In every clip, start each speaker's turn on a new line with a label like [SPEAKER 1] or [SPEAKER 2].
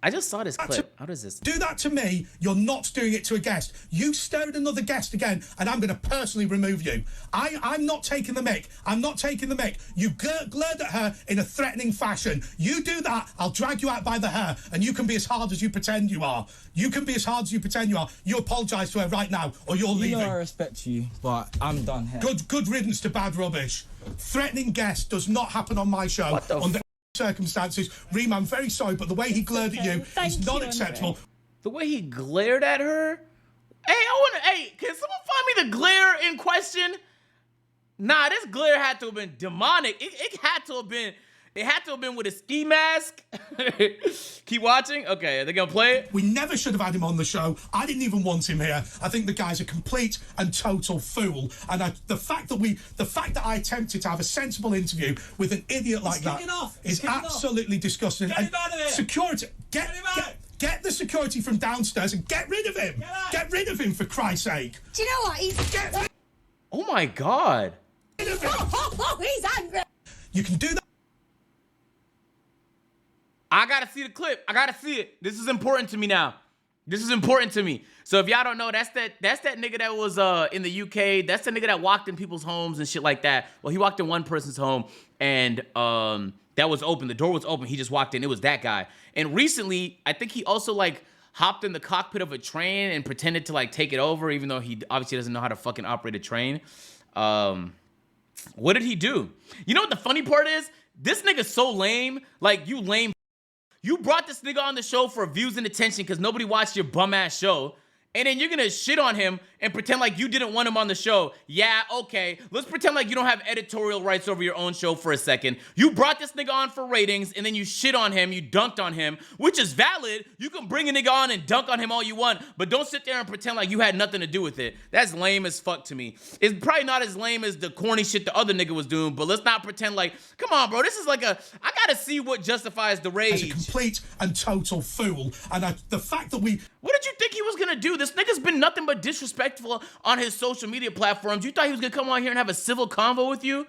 [SPEAKER 1] I just saw this clip. How does this?
[SPEAKER 2] Do that to me, you're not doing it to a guest. You stare at another guest again, and I'm going to personally remove you. I'm not taking the mic. I'm not taking the mic. You glared at her in a threatening fashion. You do that, I'll drag you out by the hair, and you can be as hard as you pretend you are. You can be as hard as you pretend you are. You apologise to her right now, or you're leaving.
[SPEAKER 3] You know I respect you, but I'm done here.
[SPEAKER 2] Good riddance to bad rubbish. Threatening guest does not happen on my show.
[SPEAKER 1] What the
[SPEAKER 2] under circumstances. Reem, I'm very sorry, but the way he glared at you is not acceptable.
[SPEAKER 1] The way he glared at her? Hey, can someone find me the glare in question? Nah, this glare had to have been demonic. It had to have been with a ski mask. Keep watching. Okay, are they gonna play it?
[SPEAKER 2] We never should have had him on the show. I didn't even want him here. I think the guy's a complete and total fool. And the fact that I attempted to have a sensible interview with an idiot like that is absolutely disgusting.
[SPEAKER 3] Get him out of here.
[SPEAKER 2] Security, get the security from downstairs and get rid of him. Get rid of him, for Christ's sake.
[SPEAKER 4] Do you know what? He's
[SPEAKER 1] Oh my God.
[SPEAKER 4] he's angry.
[SPEAKER 2] You can do that.
[SPEAKER 1] I gotta see the clip. I gotta see it. This is important to me now. This is important to me. So if y'all don't know, that's that nigga that was in the UK. That's the nigga that walked in people's homes and shit like that. Well, he walked in one person's home and that was open. The door was open. He just walked in. It was that guy. And recently, I think he also like hopped in the cockpit of a train and pretended to like take it over, even though he obviously doesn't know how to fucking operate a train. What did he do? You know what the funny part is? This nigga's so lame. Like, you lame. You brought this nigga on the show for views and attention because nobody watched your bum ass show. And then you're gonna shit on him and pretend like you didn't want him on the show. Yeah, okay. Let's pretend like you don't have editorial rights over your own show for a second. You brought this nigga on for ratings and then you shit on him, you dunked on him, which is valid. You can bring a nigga on and dunk on him all you want, but don't sit there and pretend like you had nothing to do with it. That's lame as fuck to me. It's probably not as lame as the corny shit the other nigga was doing, but let's not pretend like, come on, bro, this is like I gotta see what justifies the rage.
[SPEAKER 2] As a complete and total fool. And the fact that
[SPEAKER 1] What did you think he was gonna do? This nigga's been nothing but disrespectful on his social media platforms. You thought he was gonna come on here and have a civil convo with you?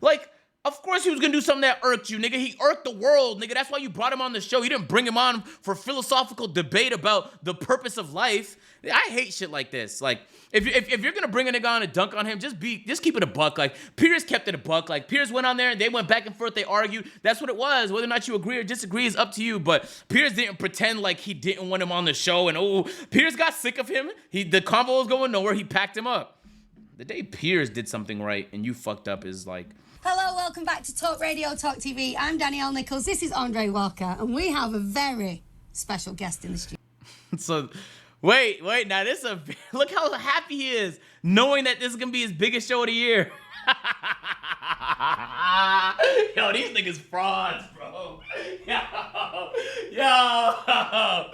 [SPEAKER 1] Like, of course he was gonna do something that irked you, nigga. He irked the world, nigga. That's why you brought him on the show. You didn't bring him on for philosophical debate about the purpose of life. I hate shit like this. Like, if you're gonna bring a nigga on and dunk on him, just keep it a buck. Like, Piers kept it a buck. Like, Piers went on there and they went back and forth. They argued. That's what it was. Whether or not you agree or disagree is up to you. But Piers didn't pretend like he didn't want him on the show. And Piers got sick of him. The convo was going nowhere. He packed him up. The day Piers did something right and you fucked up is like.
[SPEAKER 4] Hello, welcome back to Talk Radio, Talk TV. I'm Danielle Nichols. This is Andre Walker, and we have a very special guest in the studio.
[SPEAKER 1] So, wait. Now look how happy he is, knowing that this is gonna be his biggest show of the year. Yo, these niggas frauds, bro. Yo.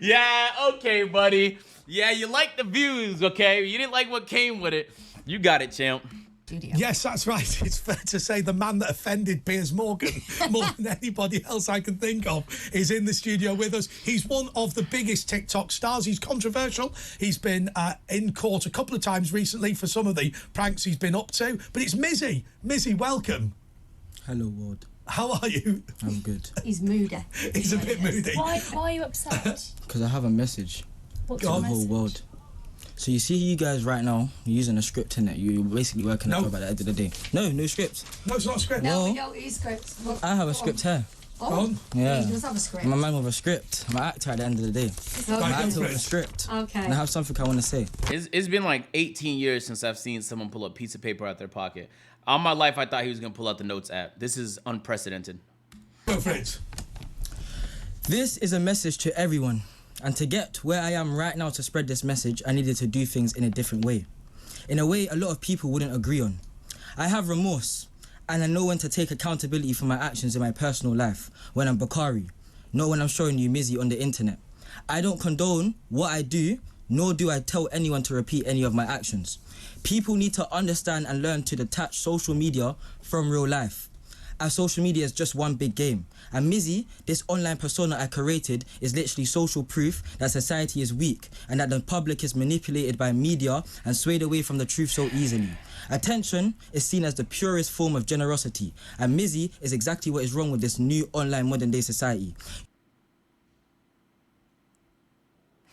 [SPEAKER 1] Yeah, okay, buddy. Yeah, you like the views, okay? You didn't like what came with it. You got it, champ.
[SPEAKER 2] Yes, that's right. It's fair to say the man that offended Piers Morgan more than anybody else I can think of is in the studio with us. He's one of the biggest TikTok stars. He's controversial. He's been in court a couple of times recently for some of the pranks he's been up to. But it's Mizzy. Mizzy, welcome.
[SPEAKER 3] Hello, world.
[SPEAKER 2] How are you?
[SPEAKER 3] I'm good.
[SPEAKER 4] He's moody.
[SPEAKER 2] He's a bit moody.
[SPEAKER 5] Why are you upset?
[SPEAKER 3] Because I have a message
[SPEAKER 5] What's
[SPEAKER 3] to
[SPEAKER 5] your
[SPEAKER 3] the whole
[SPEAKER 5] message?
[SPEAKER 3] world. So you see you guys right now, you're using a script in it. You're basically working a job at the end of the day. No script.
[SPEAKER 2] No, it's not a script.
[SPEAKER 4] No,
[SPEAKER 3] Well,
[SPEAKER 4] we don't use scripts. Look,
[SPEAKER 3] I have a
[SPEAKER 4] go
[SPEAKER 3] script
[SPEAKER 4] on.
[SPEAKER 3] here.
[SPEAKER 4] Oh,
[SPEAKER 3] Yeah.
[SPEAKER 4] he does have a script.
[SPEAKER 3] I'm a man with a script. I'm an actor at the end of the day. I'm an
[SPEAKER 2] Right,
[SPEAKER 3] actor
[SPEAKER 2] go
[SPEAKER 3] with
[SPEAKER 2] for
[SPEAKER 3] a
[SPEAKER 2] it.
[SPEAKER 3] script.
[SPEAKER 4] Okay.
[SPEAKER 3] And I have something I want to say.
[SPEAKER 1] It's been like 18 years since I've seen someone pull a piece of paper out their pocket. All my life, I thought he was gonna pull out the Notes app. This is unprecedented.
[SPEAKER 2] Go for it.
[SPEAKER 3] This is a message to everyone. And to get where I am right now to spread this message, I needed to do things in a different way. In a way a lot of people wouldn't agree on. I have remorse, and I know when to take accountability for my actions in my personal life, when I'm Bakari, not when I'm showing you Mizzy on the internet. I don't condone what I do, nor do I tell anyone to repeat any of my actions. People need to understand and learn to detach social media from real life. As social media is just one big game. And Mizzy, this online persona I created, is literally social proof that society is weak and that the public is manipulated by media and swayed away from the truth so easily. Attention is seen as the purest form of generosity, and Mizzy is exactly what is wrong with this new online modern day society.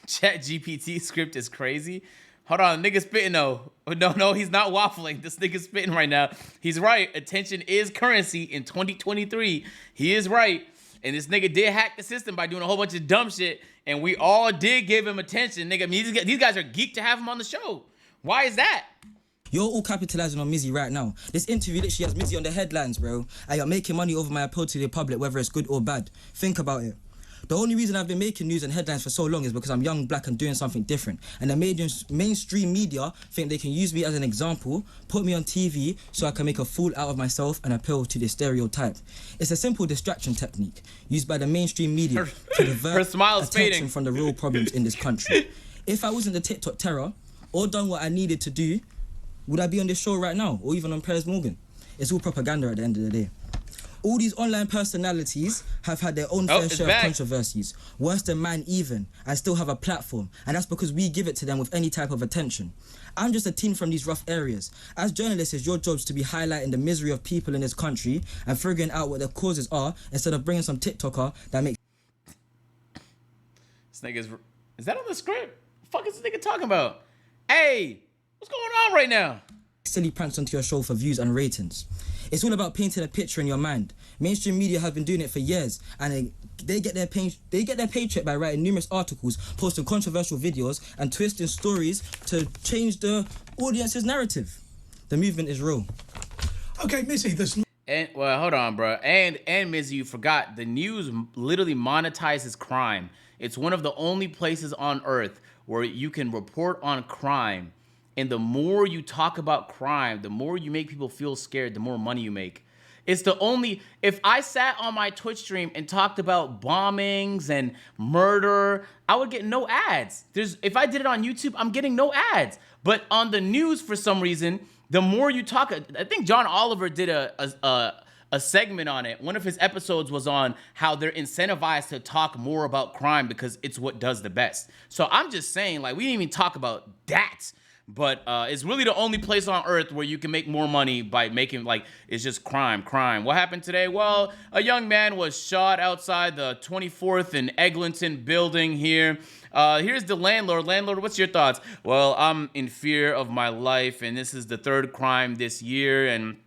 [SPEAKER 1] Chat GPT script is crazy. Hold on, nigga spitting though. No, he's not waffling. This nigga spitting right now. He's right. Attention is currency in 2023. He is right. And this nigga did hack the system by doing a whole bunch of dumb shit. And we all did give him attention. Nigga, I mean, these guys are geeked to have him on the show. Why is that?
[SPEAKER 3] You're all capitalizing on Mizzy right now. This interview literally has Mizzy on the headlines, bro. And you're making money over my appeal to the public, whether it's good or bad. Think about it. The only reason I've been making news and headlines for so long is because I'm young, black, and doing something different. And the mainstream media think they can use me as an example, put me on TV so I can make a fool out of myself and appeal to the stereotype. It's a simple distraction technique used by the mainstream media to divert attention
[SPEAKER 1] fading
[SPEAKER 3] from the real problems in this country. If I wasn't the TikTok terror or done what I needed to do, would I be on this show right now or even on Piers Morgan? It's all propaganda at the end of the day. All these online personalities have had their own fair share of controversies, worse than mine even, and still have a platform. And that's because we give it to them with any type of attention. I'm just a teen from these rough areas. As journalists, it's your job to be highlighting the misery of people in this country and figuring out what their causes are instead of bringing some TikToker that makes...
[SPEAKER 1] This nigga's... Is that on the script? What the fuck is this nigga talking about? Hey, what's going on right now?
[SPEAKER 3] Silly pranks onto your show for views and ratings. It's all about painting a picture in your mind. Mainstream media have been doing it for years, and they get their paycheck by writing numerous articles, posting controversial videos, and twisting stories to change the audience's narrative. The movement is real.
[SPEAKER 2] Okay, Mizzy, there's...
[SPEAKER 1] And well, hold on, bro. And Mizzy, you forgot the news literally monetizes crime. It's one of the only places on earth where you can report on crime. And the more you talk about crime, the more you make people feel scared, the more money you make. It's the only... If I sat on my Twitch stream and talked about bombings and murder, I would get no ads. If I did it on YouTube, I'm getting no ads. But on the news, for some reason, the more you talk... I think John Oliver did a segment on it. One of his episodes was on how they're incentivized to talk more about crime because it's what does the best. So I'm just saying, like, we didn't even talk about that. But it's really the only place on earth where you can make more money by making, like, it's just crime. What happened today? Well, a young man was shot outside the 24th and Eglinton building here. Here's the landlord. Landlord, what's your thoughts? Well, I'm in fear of my life, and this is the third crime this year, and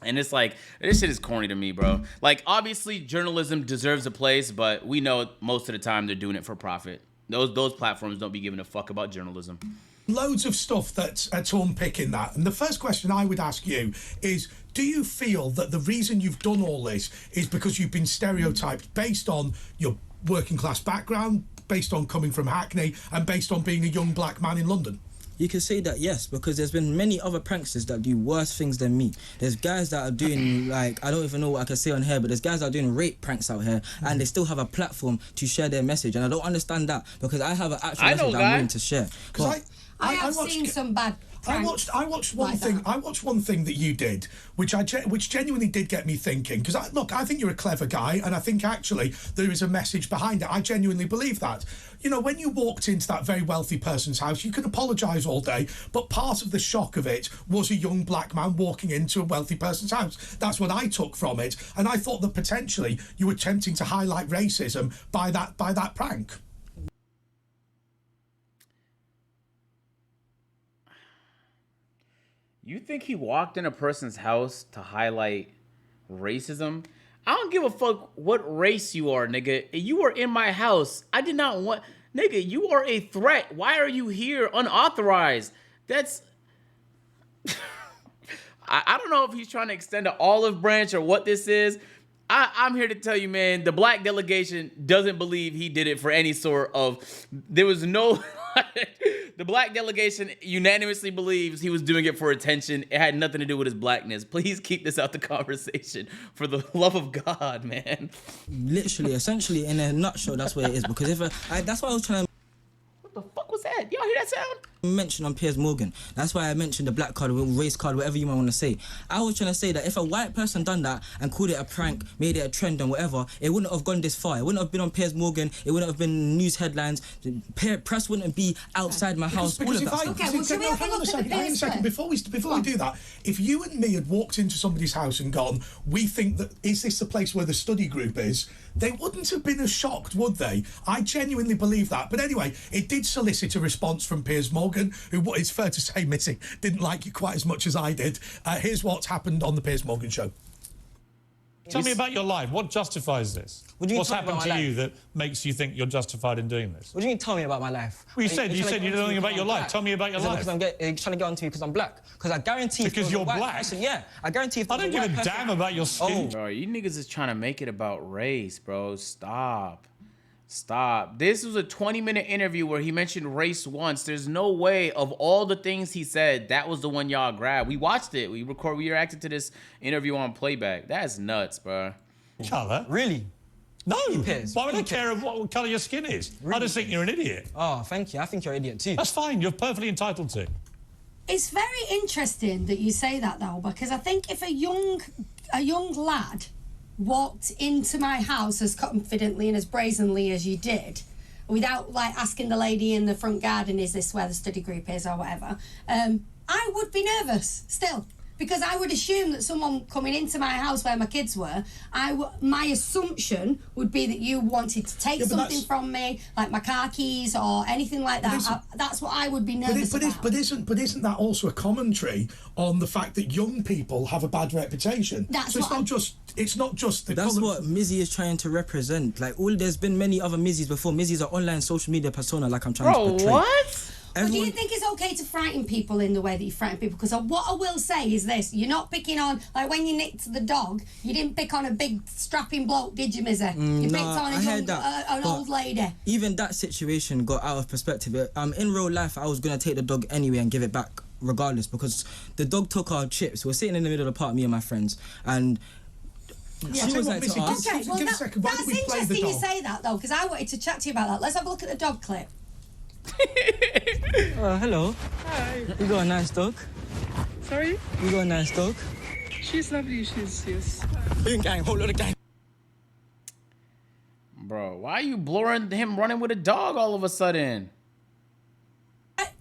[SPEAKER 1] it's like, this shit is corny to me, bro. Like, obviously, journalism deserves a place, but we know most of the time they're doing it for profit. Those platforms don't be giving a fuck about journalism.
[SPEAKER 2] Loads of stuff that's to unpick in that. And the first question I would ask you is, do you feel that the reason you've done all this is because you've been stereotyped based on your working class background, based on coming from Hackney, and based on being a young black man in London?
[SPEAKER 3] You can say that, yes, because there's been many other pranksters that do worse things than me. There's guys that are doing, like, I don't even know what I can say on here, but there's guys that are doing rape pranks out here, and they still have a platform to share their message. And I don't understand that, because I have an actual message that I'm willing to share.
[SPEAKER 4] I have seen some bad pranks.
[SPEAKER 2] I watched one thing. I watched one thing that you did, which genuinely did get me thinking. Because I think you're a clever guy, and I think actually there is a message behind it. I genuinely believe that. You know, when you walked into that very wealthy person's house, you can apologise all day, but part of the shock of it was a young black man walking into a wealthy person's house. That's what I took from it, and I thought that potentially you were attempting to highlight racism by that prank.
[SPEAKER 1] You think he walked in a person's house to highlight racism? I don't give a fuck what race you are, nigga. You are in my house. I did not want... Nigga, you are a threat. Why are you here unauthorized? That's... I don't know if he's trying to extend an olive branch or what this is. I'm here to tell you, man, the black delegation doesn't believe he did it for any sort of... There was no... The black delegation unanimously believes he was doing it for attention. It had nothing to do with his blackness. Please keep this out the conversation. For the love of God, man.
[SPEAKER 3] Literally, essentially, in a nutshell, that's what it is. Because that's why I was trying to...
[SPEAKER 1] What the fuck was that? Y'all hear that sound?
[SPEAKER 3] Mention on Piers Morgan. That's why I mentioned the black card, race card, whatever you might want to say. I was trying to say that if a white person done that and called it a prank, made it a trend and whatever, it wouldn't have gone this far. It wouldn't have been on Piers Morgan. It wouldn't have been news headlines. Press wouldn't be outside my house.
[SPEAKER 2] Because
[SPEAKER 3] all of that stuff.
[SPEAKER 4] Okay, well, should we have
[SPEAKER 2] hang
[SPEAKER 4] a
[SPEAKER 2] on
[SPEAKER 4] look
[SPEAKER 2] a
[SPEAKER 4] at
[SPEAKER 2] second.
[SPEAKER 4] the
[SPEAKER 2] Hang on a second. Before we do that, if you and me had walked into somebody's house and gone, we think that is this the place where the study group is? they wouldn't have been as shocked, would they? I genuinely believe that. But anyway, it did solicit a response from Piers Morgan, who, what it's fair to say, Mizzy, didn't like it quite as much as I did. Here's what's happened on the Piers Morgan show.
[SPEAKER 5] Tell me about your life. What justifies this? What's happened to you that makes you think you're justified in doing this?
[SPEAKER 3] What do you mean, tell me about my life?
[SPEAKER 5] Well, you said you didn't know anything about your life. Tell me about your life.
[SPEAKER 3] Because you're trying to get onto me because I'm black. Because I guarantee...
[SPEAKER 5] Because you're black?
[SPEAKER 3] Yeah, I guarantee if
[SPEAKER 5] I don't give a damn about your skin.
[SPEAKER 1] Bro, you niggas is trying to make it about race, bro. Stop. This was a 20-minute interview where he mentioned race once. There's no way of all the things he said, that was the one y'all grabbed. We watched it. We reacted to this interview on playback. That's nuts, bro.
[SPEAKER 5] Colour?
[SPEAKER 3] Really?
[SPEAKER 5] No. Why would I care what colour your skin is? Really? I just think you're an idiot.
[SPEAKER 3] Oh, thank you. I think you're an idiot too.
[SPEAKER 5] That's fine. You're perfectly entitled to.
[SPEAKER 4] It's very interesting that you say that, though, because I think if a young lad walked into my house as confidently and as brazenly as you did, without like asking the lady in the front garden, is this where the study group is or whatever, I would be nervous still, because I would assume that someone coming into my house where my kids were, my assumption would be that you wanted to take something from me, like my car keys or anything like that. That's what I would be nervous about.
[SPEAKER 2] But isn't that also a commentary on the fact that young people have a bad reputation? It's not just the
[SPEAKER 3] That's
[SPEAKER 2] colour.
[SPEAKER 3] what Mizzy is trying to represent. Like, there's been many other Mizzys before. Mizzy's an online social media persona, like I'm trying to portray.
[SPEAKER 1] Bro, what?
[SPEAKER 4] But do you think it's okay to frighten people in the way that you frighten people? Because what I will say is this: you're not picking on, like when you nicked the dog, you didn't pick on a big strapping bloke, did you, Mizzy? You picked on an old lady.
[SPEAKER 3] Even that situation got out of perspective. In real life, I was going to take the dog anyway and give it back regardless, because the dog took our chips. We're sitting in the middle of the park, me and my friends, and...
[SPEAKER 2] Yeah,
[SPEAKER 3] she was like
[SPEAKER 2] Mizzy,
[SPEAKER 3] to us,
[SPEAKER 4] Okay, well,
[SPEAKER 2] give a second. Why
[SPEAKER 4] that's
[SPEAKER 2] don't we play the
[SPEAKER 4] interesting you
[SPEAKER 2] dog?
[SPEAKER 4] say that, though, because I wanted to chat to you about that. Let's have a look at the dog clip.
[SPEAKER 3] hello.
[SPEAKER 6] Hi.
[SPEAKER 3] You got a nice dog?
[SPEAKER 6] Sorry?
[SPEAKER 3] You got a nice dog?
[SPEAKER 6] She's lovely, she's...
[SPEAKER 3] Gang, whole lot of gang.
[SPEAKER 1] Bro, why are you blurring him running with a dog all of a sudden?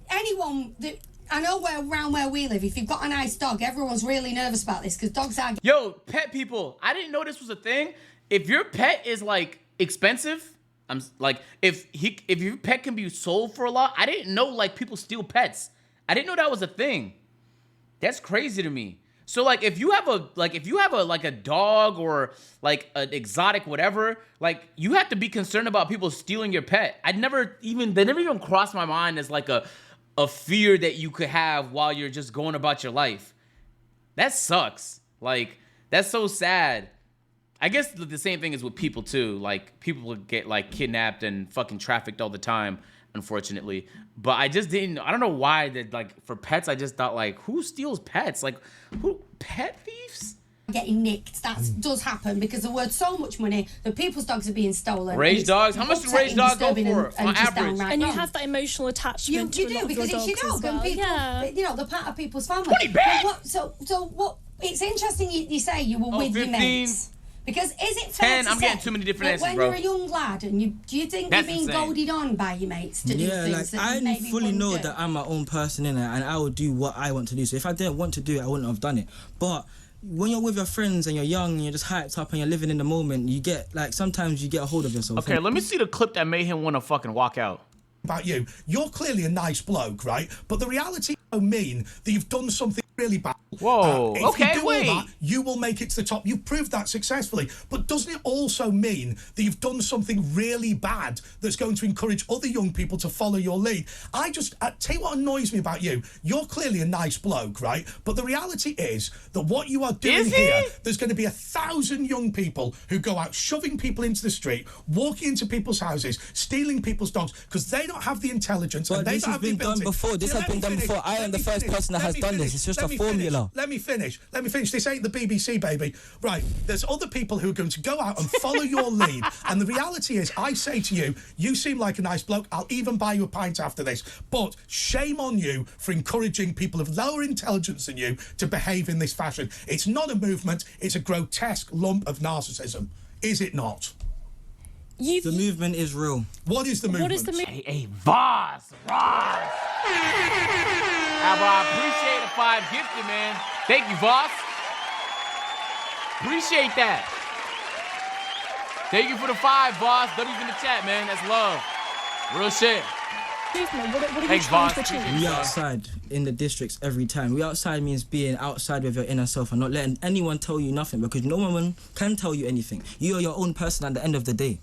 [SPEAKER 4] Anyone that... I know around where we live, if you've got a nice dog, everyone's really nervous about this because dogs are...
[SPEAKER 1] Yo, pet people, I didn't know this was a thing. If your pet is, like, expensive, I'm like, if your pet can be sold for a lot, I didn't know, like, people steal pets. I didn't know that was a thing. That's crazy to me. So, like, if you have a dog or, like, an exotic whatever, like, you have to be concerned about people stealing your pet. They never even crossed my mind as, like, a fear that you could have while you're just going about your life. That sucks. Like, that's so sad. I guess the same thing is with people too. Like, people get like kidnapped and fucking trafficked all the time, unfortunately. But I don't know why that, like, for pets, I just thought, like, who steals pets? Like, pet thieves?
[SPEAKER 4] Getting nicked. That does happen because they're worth so much money that people's dogs are being stolen.
[SPEAKER 1] Rage dogs? How much do rage dogs go for on average?
[SPEAKER 7] And you have that emotional attachment to a lot of your dogs
[SPEAKER 4] it's your dog
[SPEAKER 7] as well.
[SPEAKER 4] and people,
[SPEAKER 7] Yeah.
[SPEAKER 4] you know, they're part of people's family.
[SPEAKER 1] 20 bags!
[SPEAKER 4] So what? It's interesting you say you were with your
[SPEAKER 1] 15.
[SPEAKER 4] mates. Because is it fair
[SPEAKER 1] 10,
[SPEAKER 4] to
[SPEAKER 1] I'm
[SPEAKER 4] say
[SPEAKER 1] getting too many different
[SPEAKER 4] that
[SPEAKER 1] answers,
[SPEAKER 4] when
[SPEAKER 1] bro.
[SPEAKER 4] you're a young lad and do you think
[SPEAKER 1] That's
[SPEAKER 4] you're being
[SPEAKER 1] insane.
[SPEAKER 4] goaded on by your mates to do things that
[SPEAKER 3] I
[SPEAKER 4] you maybe
[SPEAKER 3] fully
[SPEAKER 4] wouldn't
[SPEAKER 3] know
[SPEAKER 4] do?
[SPEAKER 3] that I'm my own person in it, and I would do what I want to do. So if I didn't want to do it, I wouldn't have done it. But when you're with your friends and you're young and you're just hyped up and you're living in the moment, you get, like, sometimes you get a hold of yourself.
[SPEAKER 1] Okay, let me see the clip that made him want to fucking walk out.
[SPEAKER 2] About you, you're clearly a nice bloke, right? But the reality don't mean that you've done something really bad.
[SPEAKER 1] Whoa,
[SPEAKER 2] If
[SPEAKER 1] okay,
[SPEAKER 2] you do
[SPEAKER 1] wait.
[SPEAKER 2] all that, you will make it to the top. You've proved that successfully. But doesn't it also mean that you've done something really bad that's going to encourage other young people to follow your lead? I tell you what annoys me about you. You're clearly a nice bloke, right? But the reality is that what you are doing here, there's going to be 1,000 young people who go out shoving people into the street, walking into people's houses, stealing people's dogs, because they don't have the intelligence.
[SPEAKER 3] But
[SPEAKER 2] and they
[SPEAKER 3] this
[SPEAKER 2] don't
[SPEAKER 3] has
[SPEAKER 2] have the
[SPEAKER 3] been done
[SPEAKER 2] ability.
[SPEAKER 3] before. This has been done before. I am the first person that has done this. It's just a formula.
[SPEAKER 2] Let me finish. This ain't the BBC, baby. Right, there's other people who are going to go out and follow your lead. And the reality is, I say to you, you seem like a nice bloke. I'll even buy you a pint after this. But shame on you for encouraging people of lower intelligence than you to behave in this fashion. It's not a movement. It's a grotesque lump of narcissism. Is it not?
[SPEAKER 3] The movement is real.
[SPEAKER 7] What is the movement?
[SPEAKER 1] Hey, Voss. I appreciate the 5 gifted, man. Thank you, Voss. Appreciate that. Thank you for the 5, boss. W's in the chat, man. That's love. Real shit.
[SPEAKER 7] Excuse me, what are you
[SPEAKER 1] Thanks,
[SPEAKER 7] trying
[SPEAKER 1] boss.
[SPEAKER 7] to achieve?
[SPEAKER 3] We outside in the districts every time. We outside means being outside with your inner self and not letting anyone tell you nothing, because no one can tell you anything. You are your own person at the end of the day.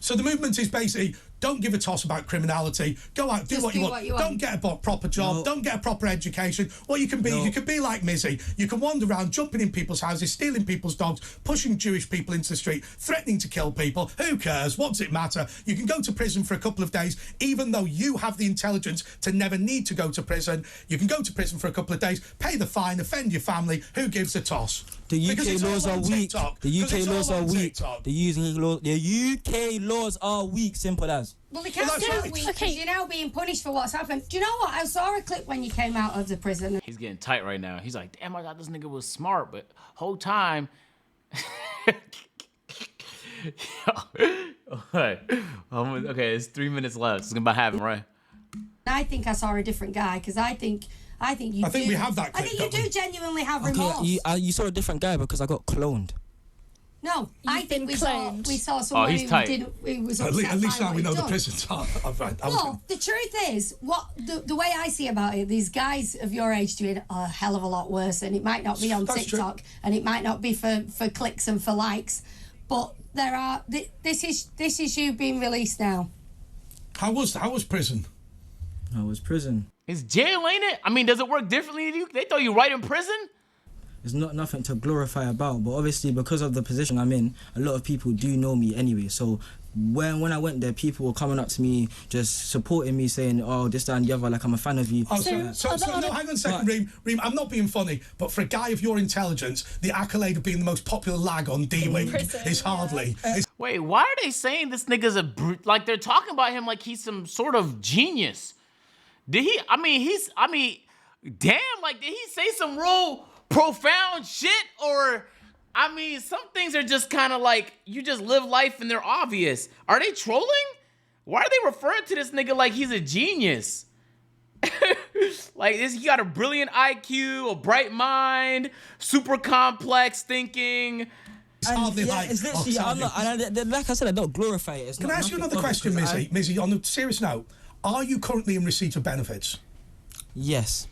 [SPEAKER 2] So the movement is basically, don't give a toss about criminality. Go out, do what you want. Don't get a proper job.
[SPEAKER 3] No.
[SPEAKER 2] Don't get a proper education. What you can be, you can be like Mizzy. You can wander around, jumping in people's houses, stealing people's dogs, pushing Jewish people into the street, threatening to kill people. Who cares? What does it matter? You can go to prison for a couple of days, even though you have the intelligence to never need to go to prison. You can go to prison for a couple of days, pay the fine, offend your family. Who gives a toss?
[SPEAKER 3] The UK laws are weak. The UK laws are weak.
[SPEAKER 2] TikTok.
[SPEAKER 3] The UK laws are weak. Simple as.
[SPEAKER 4] Well, they can't
[SPEAKER 2] Well,
[SPEAKER 4] do
[SPEAKER 2] that's
[SPEAKER 4] it
[SPEAKER 2] right.
[SPEAKER 4] because you're now being punished for what's happened. Do you know what? I saw a clip when you came out of the prison.
[SPEAKER 1] He's getting tight right now. He's like, damn, I thought this nigga was smart, but whole time. Okay, it's 3 minutes left. It's about to happen, right?
[SPEAKER 4] I think I saw a different guy because I think you.
[SPEAKER 2] I think we have that
[SPEAKER 4] I
[SPEAKER 2] clip,
[SPEAKER 4] think you
[SPEAKER 2] don't we?
[SPEAKER 4] do genuinely have remorse.
[SPEAKER 3] Okay, you saw a different guy because I got cloned.
[SPEAKER 4] No, I
[SPEAKER 7] You've
[SPEAKER 4] think
[SPEAKER 7] been
[SPEAKER 4] we
[SPEAKER 7] cloned.
[SPEAKER 4] saw someone
[SPEAKER 1] he's
[SPEAKER 4] who
[SPEAKER 1] tight.
[SPEAKER 4] didn't. Who was
[SPEAKER 2] At
[SPEAKER 4] upset
[SPEAKER 2] least
[SPEAKER 4] by
[SPEAKER 2] now
[SPEAKER 4] what
[SPEAKER 2] we know
[SPEAKER 4] he'd
[SPEAKER 2] the
[SPEAKER 4] done.
[SPEAKER 2] prisons are.
[SPEAKER 4] Well, the truth is, the way I see about it, these guys of your age doing a hell of a lot worse, and it might not be on
[SPEAKER 2] That's
[SPEAKER 4] TikTok, and it might not be for clicks and for likes, but there are. This is you being released now.
[SPEAKER 2] How was prison?
[SPEAKER 3] I was prison.
[SPEAKER 1] It's jail, ain't it? I mean, does it work differently? They throw you right in prison?
[SPEAKER 3] There's not nothing to glorify about, but obviously because of the position I'm in, a lot of people do know me anyway. So when I went there, people were coming up to me, just supporting me, saying, "Oh, this, that, and the other, like I'm a fan of you."
[SPEAKER 2] Oh, so no, hang on a second, Reem. I'm not being funny, but for a guy of your intelligence, the accolade of being the most popular lag on D-Wing is hardly.
[SPEAKER 1] Wait, why are they saying this nigga's a brute? Like, they're talking about him like he's some sort of genius. Did he? I mean, damn, like, did he say some real profound shit? Or, I mean, some things are just kind of like, you just live life and they're obvious. Are they trolling? Why are they referring to this nigga like he's a genius? Like, he got a brilliant IQ, a bright mind, super complex thinking.
[SPEAKER 2] It's hardly like.
[SPEAKER 3] It's literally, I'm not, like I said, I don't glorify it.
[SPEAKER 2] Can I ask you another question, Mizzy? Mizzy, on a serious note, are you currently in receipt of benefits?
[SPEAKER 3] Yes.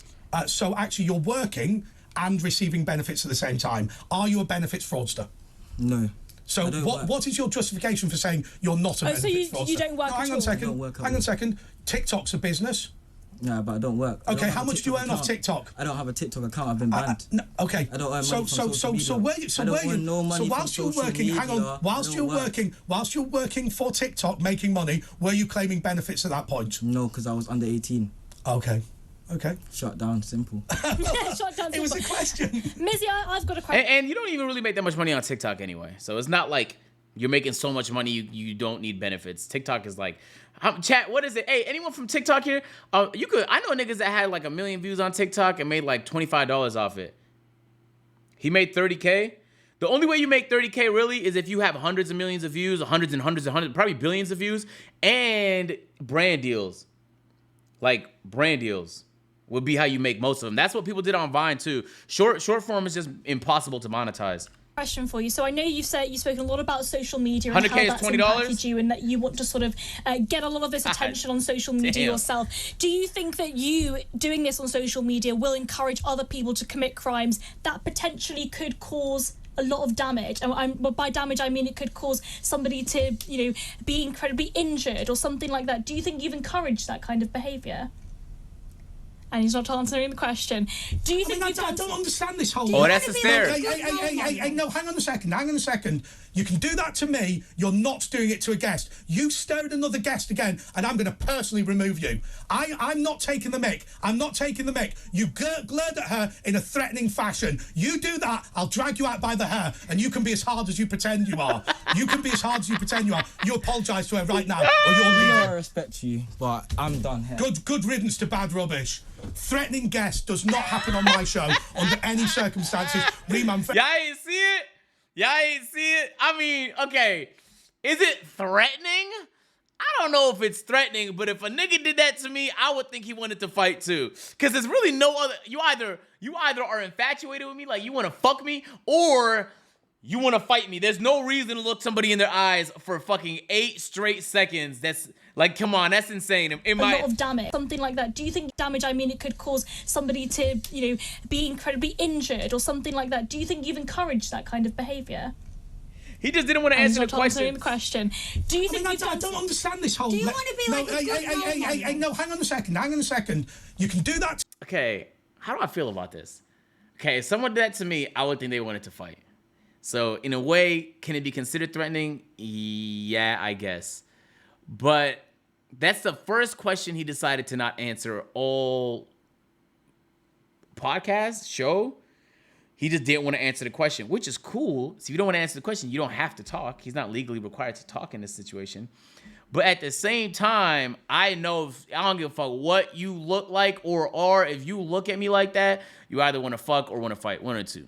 [SPEAKER 2] So actually, you're working and receiving benefits at the same time. Are you a benefits fraudster?
[SPEAKER 3] No.
[SPEAKER 2] So what is your justification for saying you're not a benefits
[SPEAKER 7] so
[SPEAKER 2] fraudster?
[SPEAKER 7] you don't work
[SPEAKER 2] No, hang
[SPEAKER 7] at
[SPEAKER 2] on a
[SPEAKER 7] all?
[SPEAKER 2] second. Hang on a second. TikTok's a business.
[SPEAKER 3] No, but I don't work.
[SPEAKER 2] Okay, how much do you earn off TikTok?
[SPEAKER 3] I don't have a TikTok account. I've been banned.
[SPEAKER 2] No, okay.
[SPEAKER 3] I don't earn money from social media.
[SPEAKER 2] Whilst you're working, hang on. Whilst you're working for TikTok, making money, were you claiming benefits at that point?
[SPEAKER 3] No, because I was under 18.
[SPEAKER 2] Okay.
[SPEAKER 3] Shut down. Simple.
[SPEAKER 7] Shut down.
[SPEAKER 2] It was a question.
[SPEAKER 7] Mizzy, I've got a question.
[SPEAKER 1] And you don't even really make that much money on TikTok anyway. So it's not like you're making so much money you don't need benefits. TikTok is like, chat, what is it? Hey, anyone from TikTok here? I know niggas that had like 1 million views on TikTok and made like $25 off it. He made 30K. The only way you make 30K really is if you have hundreds of millions of views, hundreds and hundreds and hundreds, probably billions of views, and brand deals. Like, brand deals would be how you make most of them. That's what people did on Vine too. Short form is just impossible to monetize.
[SPEAKER 7] Question for you. So I know you've spoken a lot about social media and
[SPEAKER 1] 100K
[SPEAKER 7] how
[SPEAKER 1] is
[SPEAKER 7] that's
[SPEAKER 1] $20?
[SPEAKER 7] impacted you, and that you want to sort of get a lot of this attention on social media
[SPEAKER 1] Damn.
[SPEAKER 7] yourself. Do you think that you doing this on social media will encourage other people to commit crimes that potentially could cause a lot of damage? And by damage, I mean it could cause somebody to, be incredibly injured or something like that. Do you think you've encouraged that kind of behaviour? And he's not answering the question. Do you think
[SPEAKER 2] I don't understand this whole...
[SPEAKER 1] Oh, that's the stairs.
[SPEAKER 2] Hey, no, hang on a second. You can do that to me. You're not doing it to a guest. You stare at another guest again, and I'm going to personally remove you. I'm not taking the mic. You glared at her in a threatening fashion. You do that, I'll drag you out by the hair, and you can be as hard as you pretend you are. You apologise to her right now, or you're leaving.
[SPEAKER 3] I respect you, but I'm done here.
[SPEAKER 2] Good riddance to bad rubbish. Threatening guests does not happen on my show under any circumstances.
[SPEAKER 1] Y'all ain't see it? I mean, okay. Is it threatening? I don't know if it's threatening, but if a nigga did that to me, I would think he wanted to fight too. Cause there's really no other. You either are infatuated with me, like you want to fuck me, or you want to fight me. There's no reason to look somebody in their eyes for fucking 8 straight seconds. That's like, come on, that's insane.
[SPEAKER 7] A lot of damage, something like that. Do you think damage, I mean, it could cause somebody to, you know, be incredibly injured or something like that? Do you think you've encouraged that kind of behaviour?
[SPEAKER 1] He just didn't want to answer the question.
[SPEAKER 7] Do you think
[SPEAKER 2] I don't understand this whole...
[SPEAKER 4] Do you want to be like a good
[SPEAKER 2] hey, no, hang on a second. You can do that...
[SPEAKER 1] Okay, how do I feel about this? Okay, if someone did that to me, I would think they wanted to fight. So, in a way, can it be considered threatening? Yeah, I guess. But that's the first question he decided to not answer all podcast, show. He just didn't want to answer the question, which is cool. So if you don't want to answer the question, you don't have to talk. He's not legally required to talk in this situation. But at the same time, I know I don't give a fuck what you look like or are. If you look at me like that, you either want to fuck or want to fight, one or two.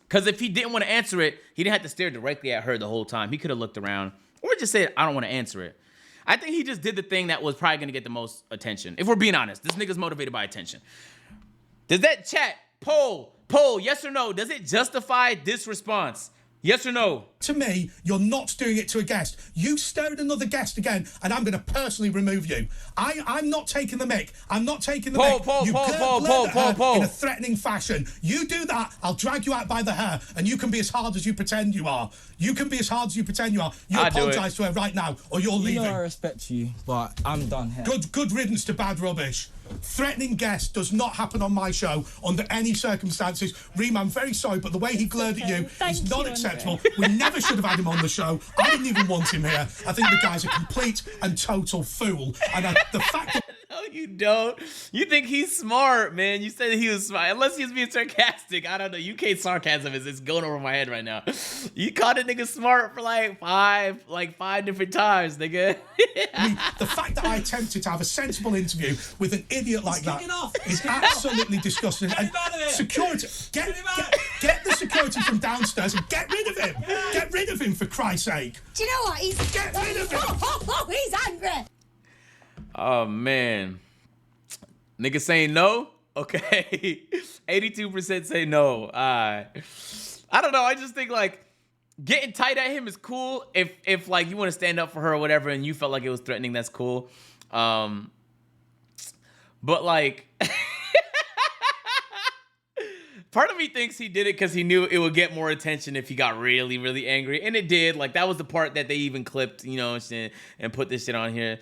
[SPEAKER 1] Because if he didn't want to answer it, he didn't have to stare directly at her the whole time. He could have looked around or just said, I don't want to answer it. I think he just did the thing that was probably going to get the most attention. If we're being honest, this nigga's motivated by attention. Does that chat, poll, yes or no, does it justify this response? Yes or no?
[SPEAKER 2] To me, you're not doing it to a guest. You stare at another guest again, and I'm going to personally remove you. I'm not taking the mic. I'm not taking the mic. You glared at her in a threatening fashion. You do that, I'll drag you out by the hair, and you can be as hard as you pretend you are. You can be as hard as you pretend you are. You apologise to her right now, or you're leaving.
[SPEAKER 3] You know I respect you, but I'm done here.
[SPEAKER 2] Good riddance to bad rubbish. Threatening guests does not happen on my show under any circumstances. Reem, I'm very sorry, but the way he glared at you is not acceptable. We never should have had him on the show. I didn't even want him here. I think the guy's a complete and total fool. And the fact that...
[SPEAKER 1] No, you don't. You think he's smart, man. You said he was smart. Unless he was being sarcastic. I don't know. UK sarcasm is going over my head right now. You called a nigga smart for like five different times, nigga.
[SPEAKER 2] I mean, the fact that I attempted to have a sensible interview with an idiot like that is absolutely disgusting. And security, get the security from downstairs and get rid of him. Get rid of him, for Christ's sake.
[SPEAKER 4] Do you know what?
[SPEAKER 2] Get rid of him.
[SPEAKER 4] He's angry.
[SPEAKER 1] Oh, man. Nigga saying no? Okay. 82% say no. I don't know. I just think, like, getting tight at him is cool. If like, you want to stand up for her or whatever and you felt like it was threatening, that's cool. But, like... Part of me thinks he did it because he knew it would get more attention if he got really, really angry. And it did. Like, that was the part that they even clipped, you know, and put this shit on here.